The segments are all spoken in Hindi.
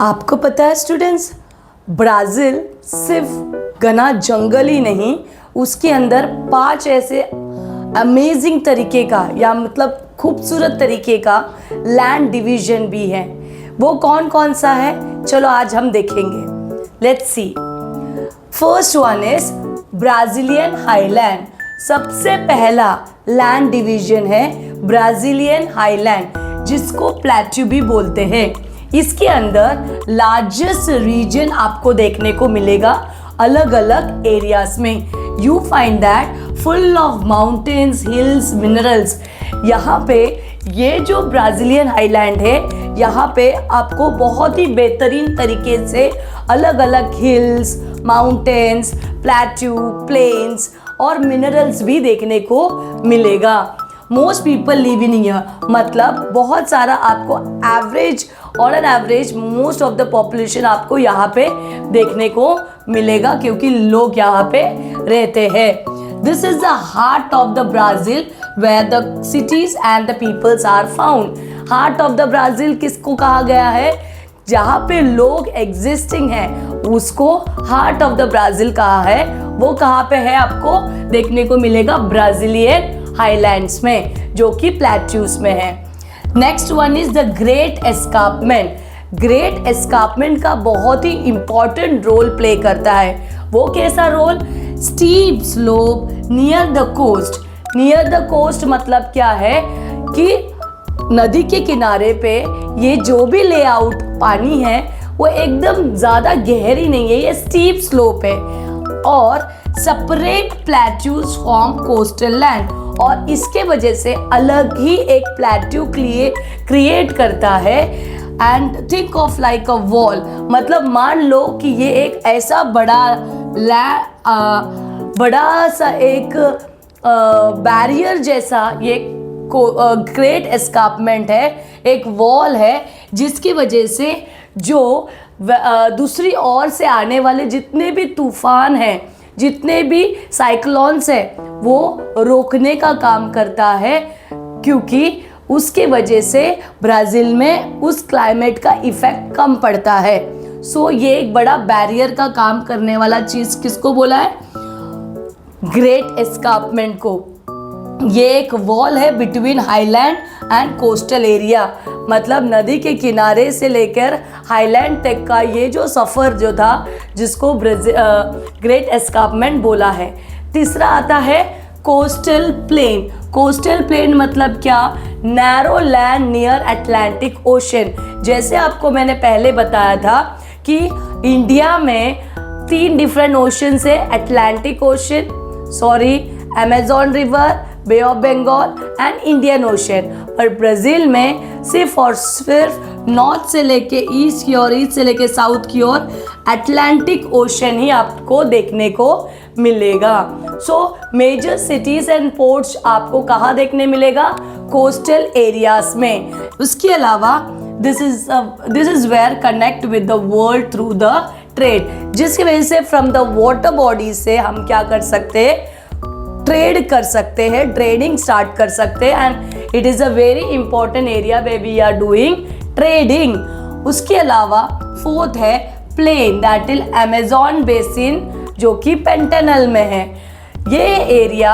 आपको पता है स्टूडेंट्स, ब्राज़ील सिर्फ घना जंगल ही नहीं, उसके अंदर 5 ऐसे अमेजिंग तरीके का या मतलब खूबसूरत तरीके का लैंड डिवीजन भी है। वो कौन कौन सा है, चलो आज हम देखेंगे। Let's see. First one is Brazilian highland. सबसे पहला लैंड डिवीजन है ब्राज़ीलियन हाईलैंड, जिसको प्लेट्यू भी बोलते हैं। इसके अंदर लार्जेस्ट रीजन आपको देखने को मिलेगा अलग अलग एरियाज में। You find that full of mountains, hills, minerals. यहाँ पे ये जो ब्राज़ीलियन हाईलैंड है, यहाँ पे आपको बहुत ही बेहतरीन तरीके से अलग अलग हिल्स, माउंटेन्स, प्लेट्यू, प्लेन्स और मिनरल्स भी देखने को मिलेगा। Most people live in here, मतलब बहुत सारा आपको एवरेज और an average most of the population आपको यहाँ पे देखने को मिलेगा, क्योंकि लोग यहाँ पे रहते हैं। This is the heart of the Brazil where the cities and the peoples are found. Heart of the Brazil किसको कहा गया है? जहाँ पे लोग एग्जिस्टिंग हैं उसको हार्ट ऑफ द ब्राज़ील कहा है। वो कहाँ पे है आपको देखने को मिलेगा? ब्राज़ीलियन हाईलैंड्स में, जो कि प्लेट्यूज में है। Next one is the great escarpment. Great escarpment का बहुत ही इंपॉर्टेंट रोल प्ले करता है। वो कैसा role? Steep slope near the coast. Near the coast मतलब क्या है कि नदी के किनारे पे ये जो भी लेआउट पानी है वो एकदम ज़्यादा गहरी नहीं है, ये स्टीप स्लोप है। और separate plateaus form coastal land, और इसके वजह से अलग ही एक प्लेट्यू क्रिएट करता है। And think of like a wall, मतलब मान लो कि ये एक ऐसा बड़ा सा एक बैरियर जैसा ये ग्रेट एस्कार्पमेंट है, एक वॉल है, जिसकी वजह से जो दूसरी ओर से आने वाले जितने भी तूफान हैं, जितने भी साइक्लोन्स हैं, वो रोकने का काम करता है, क्योंकि उसके वजह से ब्राज़ील में उस क्लाइमेट का इफ़ेक्ट कम पड़ता है। सो ये एक बड़ा बैरियर का काम करने वाला चीज़ किसको बोला है? ग्रेट एस्कार्पमेंट को। ये एक वॉल है between highland and coastal area, मतलब नदी के किनारे से लेकर हाईलैंड तक का ये जो सफ़र जो था, जिसको ग्रेट एस्कार्पमेंट बोला है। तीसरा आता है कोस्टल प्लेन। कोस्टल प्लेन मतलब क्या? Narrow land near Atlantic ocean. जैसे आपको मैंने पहले बताया था कि इंडिया में 3 डिफरेंट ओशन है, Atlantic ocean, Amazon river, bay of Bengal and Indian ocean. पर ब्राज़ील में सिर्फ और सिर्फ नॉर्थ से लेके ईस्ट की ओर, ईस्ट से लेके साउथ की ओर अटलांटिक ओशन ही आपको देखने को मिलेगा। So major cities and ports आपको कहाँ देखने मिलेगा? कोस्टल एरियाज में। उसके अलावा this is where connect with the world through the trade, जिसकी वजह से फ्रॉम द वाटर बॉडी से हम क्या कर सकते हैं? ट्रेड कर सकते हैं, ट्रेडिंग स्टार्ट कर सकते हैं। And it is a very important area way we are doing trading. उसके अलावा फोर्थ है plain, that is Amazon basin, जो कि पेंटेनल में है। ये एरिया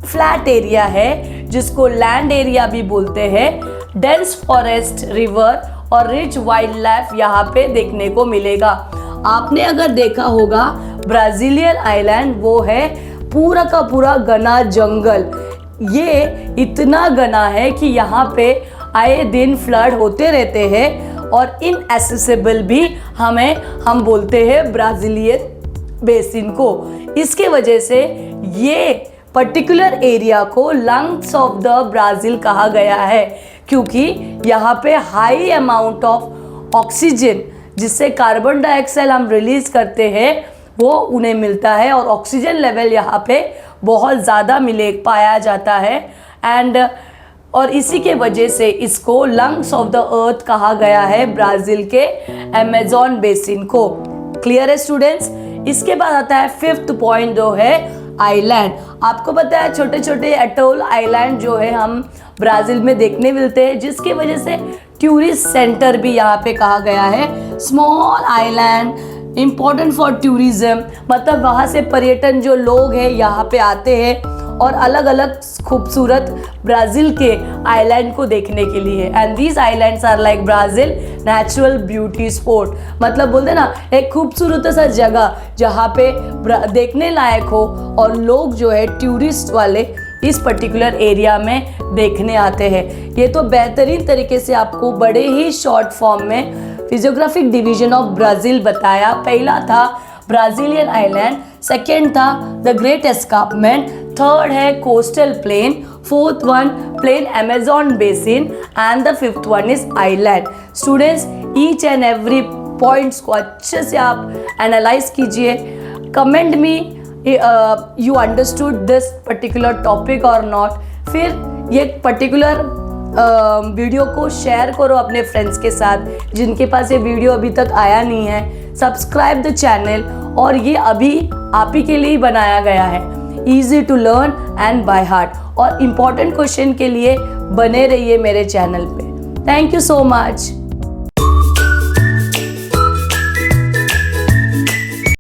फ्लैट एरिया है, जिसको लैंड एरिया भी बोलते हैं। डेंस फॉरेस्ट, रिवर और रिच वाइल्ड लाइफ यहाँ पे देखने को मिलेगा। आपने अगर देखा होगा ब्राज़ीलियन आइलैंड, वो है पूरा का पूरा घना जंगल। ये इतना घना है कि यहाँ पे आए दिन फ्लड होते रहते हैं, और इनएसेसिबल भी हम बोलते हैं ब्राज़ीलियन बेसिन को। इसके वजह से ये पर्टिकुलर एरिया को लंग्स ऑफ द ब्राज़ील कहा गया है, क्योंकि यहाँ पे हाई अमाउंट ऑफ ऑक्सीजन, जिससे कार्बन डाइऑक्साइड हम रिलीज करते हैं, वो उन्हें मिलता है, और ऑक्सीजन लेवल यहाँ पे बहुत ज़्यादा पाया जाता है। और इसी के वजह से इसको लंग्स ऑफ द अर्थ कहा गया है, ब्राज़ील के अमेज़न बेसिन को। क्लियर है स्टूडेंट्स? इसके बाद आता है 5th पॉइंट, जो है आइलैंड। आपको पता है छोटे छोटे एटोल आइलैंड जो है हम ब्राज़ील में देखने मिलते हैं, जिसकी वजह से टूरिस्ट सेंटर भी यहाँ पे कहा गया है। Small island important for tourism, मतलब वहाँ से पर्यटन जो लोग हैं यहाँ पे आते हैं और अलग अलग खूबसूरत ब्राज़ील के आइलैंड को देखने के लिए। And these islands are like Brazil natural beauty spot, मतलब बोलते ना एक खूबसूरत सा जगह जहाँ पे देखने लायक हो और लोग जो है टूरिस्ट वाले इस पर्टिकुलर एरिया में देखने आते हैं। ये तो बेहतरीन तरीके से आपको बड़े ही शॉर्ट फॉर्म में फिजियोग्राफिक डिवीजन ऑफ ब्राज़ील बताया। पहला था ब्राज़ीलियन आइलैंड, सेकेंड था द ग्रेट एस्कार्पमेंट, थर्ड है coastal plain, fourth one plain Amazon basin and the fifth one is island. Students each and every points को अच्छे से आप एनालाइज कीजिए। Comment me you understood this particular topic or not। फिर ये पर्टिकुलर वीडियो को शेयर करो अपने फ्रेंड्स के साथ जिनके पास ये वीडियो अभी तक आया नहीं है। सब्सक्राइब द चैनल, और ये अभी आप ही के लिए ही बनाया गया है, easy to learn and by heart. और इम्पॉर्टेंट क्वेश्चन के लिए बने रहिए मेरे चैनल पे। Thank you so much.